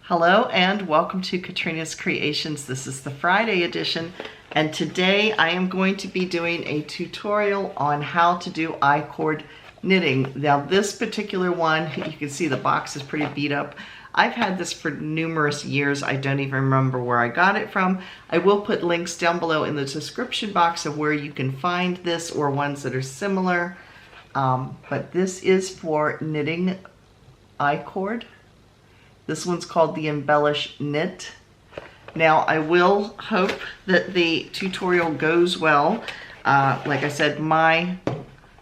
Hello and welcome to Katrinas Creations. This is the Friday edition, and today I am going to be doing a tutorial on how to do I-cord knitting. Now this particular one, you can see the box is pretty beat up. I've had this for numerous years. I don't even remember where I got it from. I will put links down below in the description box of where you can find this or ones that are similar. But this is for knitting I-cord. This one's called the Embellish Knit. Now I will hope that the tutorial goes well. Like I said, my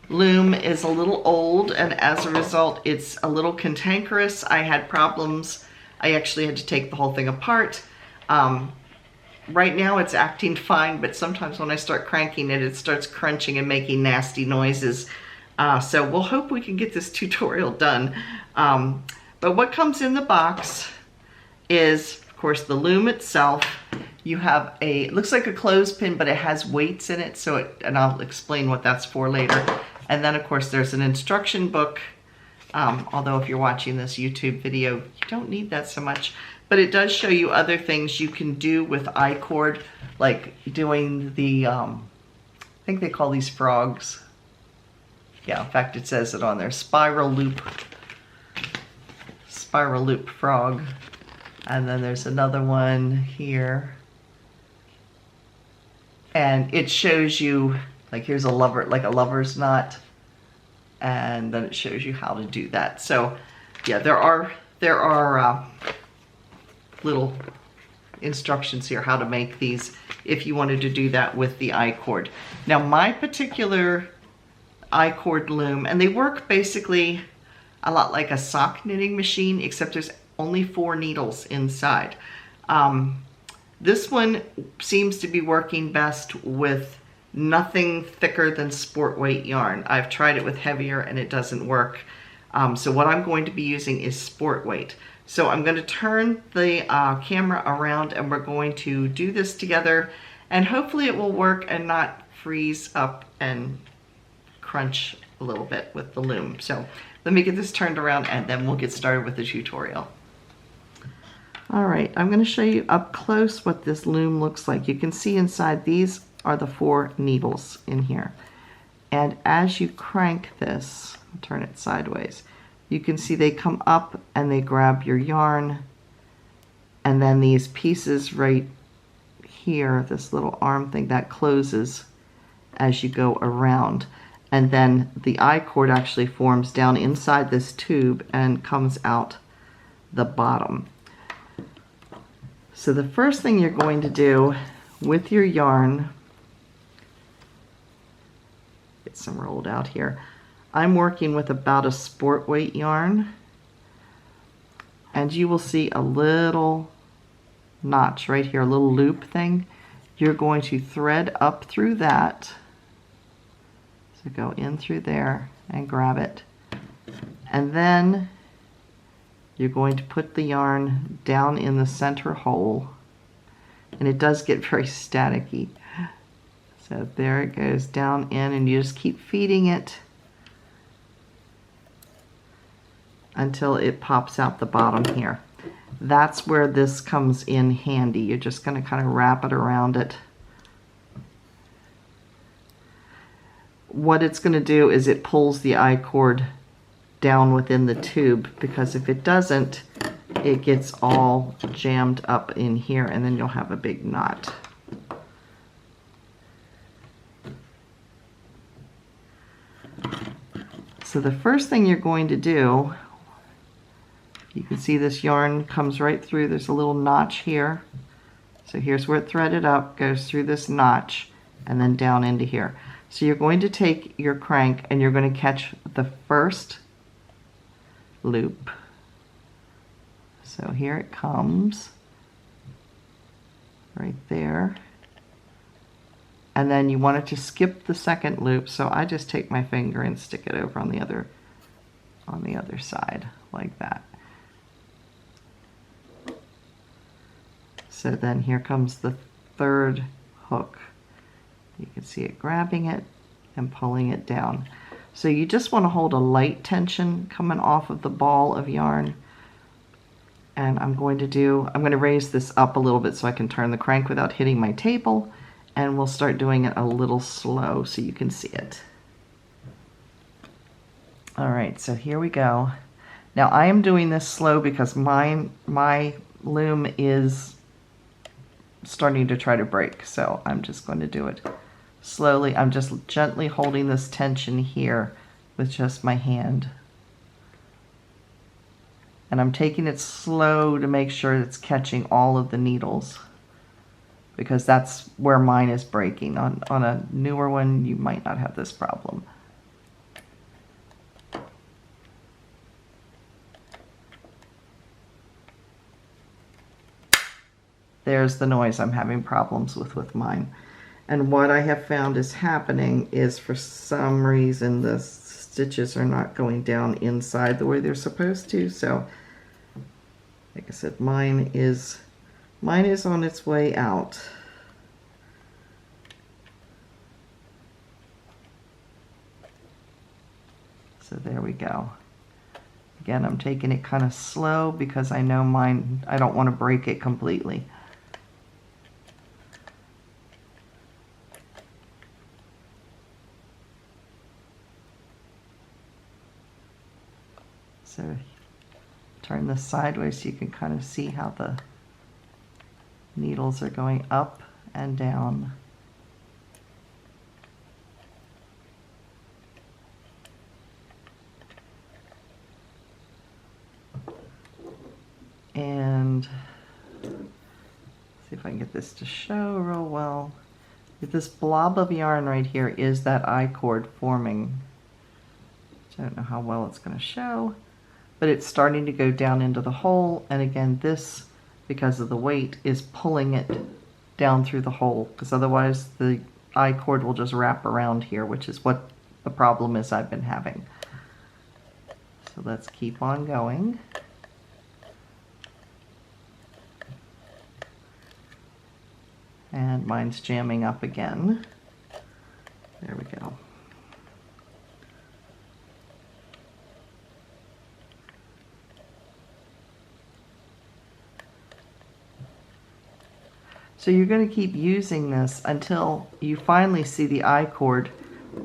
loom is a little old, and as a result it's a little cantankerous. I had problems. I actually had to take the whole thing apart. Right now it's acting fine, but sometimes when I start cranking it, it starts crunching and making nasty noises. So we'll hope we can get this tutorial done. But what comes in the box is, of course, the loom itself. You have it looks like a clothespin, but it has weights in it, and I'll explain what that's for later. And then, of course, there's an instruction book, although if you're watching this YouTube video, you don't need that so much. But it does show you other things you can do with I-cord, like doing the, I think they call these frogs. Yeah, in fact, it says it on there, spiral loop frog. And then there's another one here, and it shows you, like, here's a lover, like a lover's knot, and then it shows you how to do that. So yeah, there are little instructions here how to make these if you wanted to do that with the I-cord. Now my particular I-cord loom, and they work basically a lot like a sock knitting machine, except there's only 4 needles inside. This one seems to be working best with nothing thicker than sport weight yarn. I've tried it with heavier and it doesn't work. So what I'm going to be using is sport weight. So I'm going to turn the camera around and we're going to do this together, and hopefully it will work and not freeze up and crunch a little bit with the loom. So let me get this turned around and then we'll get started with the tutorial. All right, I'm going to show you up close what this loom looks like. You can see inside, these are the 4 needles in here. And as you crank this, I'll turn it sideways, you can see they come up and they grab your yarn. And then these pieces right here, this little arm thing, that closes as you go around. And then the I-cord actually forms down inside this tube and comes out the bottom. So the first thing you're going to do with your yarn, get some rolled out here. I'm working with about a sport weight yarn, and you will see a little notch right here, a little loop thing. You're going to thread up through that. So go in through there and grab it. And then you're going to put the yarn down in the center hole. And it does get very staticky. So there it goes down in, and you just keep feeding it until it pops out the bottom here. That's where this comes in handy. You're just going to kind of wrap it around it. What it's going to do is it pulls the I-cord down within the tube, because if it doesn't, it gets all jammed up in here and then you'll have a big knot. So the first thing you're going to do, you can see this yarn comes right through. There's a little notch here. So here's where it threaded up, goes through this notch and then down into here. So you're going to take your crank and you're going to catch the first loop. So here it comes, right there. And then you want it to skip the second loop. So I just take my finger and stick it over on the other side, like that. So then here comes the third hook. You can see it grabbing it and pulling it down. So you just want to hold a light tension coming off of the ball of yarn And I'm going to raise this up a little bit so I can turn the crank without hitting my table, and we'll start doing it a little slow so you can see it. All right, so here we go. Now I am doing this slow because my loom is starting to try to break, so I'm just going to do it slowly. I'm just gently holding this tension here with just my hand. And I'm taking it slow to make sure it's catching all of the needles, because that's where mine is breaking. On a newer one, you might not have this problem. There's the noise I'm having problems with mine. And what I have found is happening is, for some reason, the stitches are not going down inside the way they're supposed to. So, like I said, mine is on its way out. So there we go. Again, I'm taking it kind of slow because I know mine, I don't want to break it completely. So turn this sideways so you can kind of see how the needles are going up and down. And see if I can get this to show real well. This blob of yarn right here is that I-cord forming. I don't know how well it's going to show, but it's starting to go down into the hole. And again, this, because of the weight, is pulling it down through the hole, because otherwise the I-cord will just wrap around here, which is what the problem is I've been having. So let's keep on going. And mine's jamming up again. There we go. So you're going to keep using this until you finally see the I-cord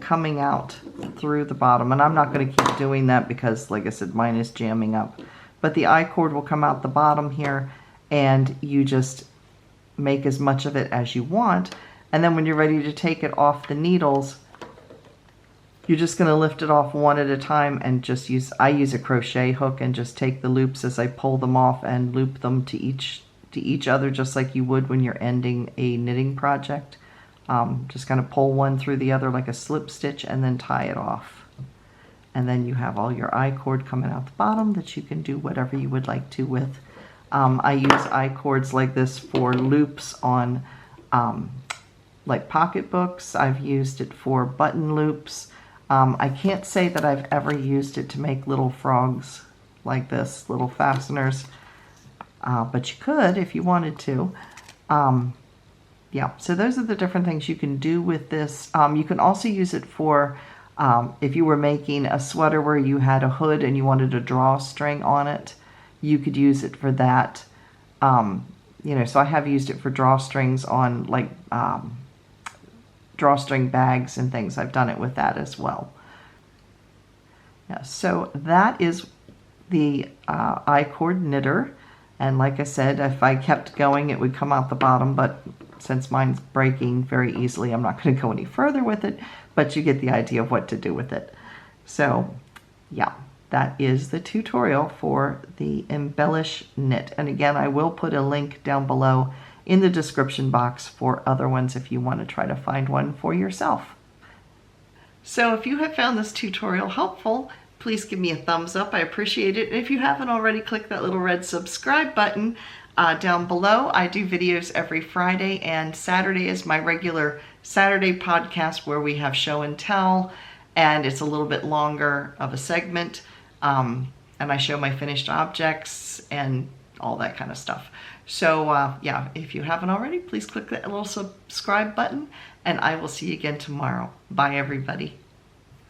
coming out through the bottom. And I'm not going to keep doing that because, like I said, mine is jamming up. But the I-cord will come out the bottom here, and you just make as much of it as you want. And then when you're ready to take it off the needles, you're just going to lift it off one at a time and just I use a crochet hook and just take the loops as I pull them off and loop them to each other, just like you would when you're ending a knitting project. Just kind of pull one through the other like a slip stitch and then tie it off. And then you have all your I-cord coming out the bottom that you can do whatever you would like to with. I use I-cords like this for loops on like pocketbooks. I've used it for button loops. I can't say that I've ever used it to make little frogs like this, little fasteners, but you could if you wanted to. Yeah, so those are the different things you can do with this. You can also use it for if you were making a sweater where you had a hood and you wanted a drawstring on it. You could use it for that. You know, so I have used it for drawstrings on like drawstring bags and things. I've done it with that as well. Yeah, so that is the I-cord knitter. And like I said, if I kept going, it would come out the bottom, but since mine's breaking very easily, I'm not going to go any further with it, but you get the idea of what to do with it. So yeah, that is the tutorial for the embellish knit. And again, I will put a link down below in the description box for other ones if you want to try to find one for yourself. So if you have found this tutorial helpful, please give me a thumbs up. I appreciate it. And if you haven't already, click that little red subscribe button down below. I do videos every Friday, and Saturday is my regular Saturday podcast where we have show and tell, and it's a little bit longer of a segment. And I show my finished objects and all that kind of stuff. So yeah, if you haven't already, please click that little subscribe button, and I will see you again tomorrow. Bye, everybody.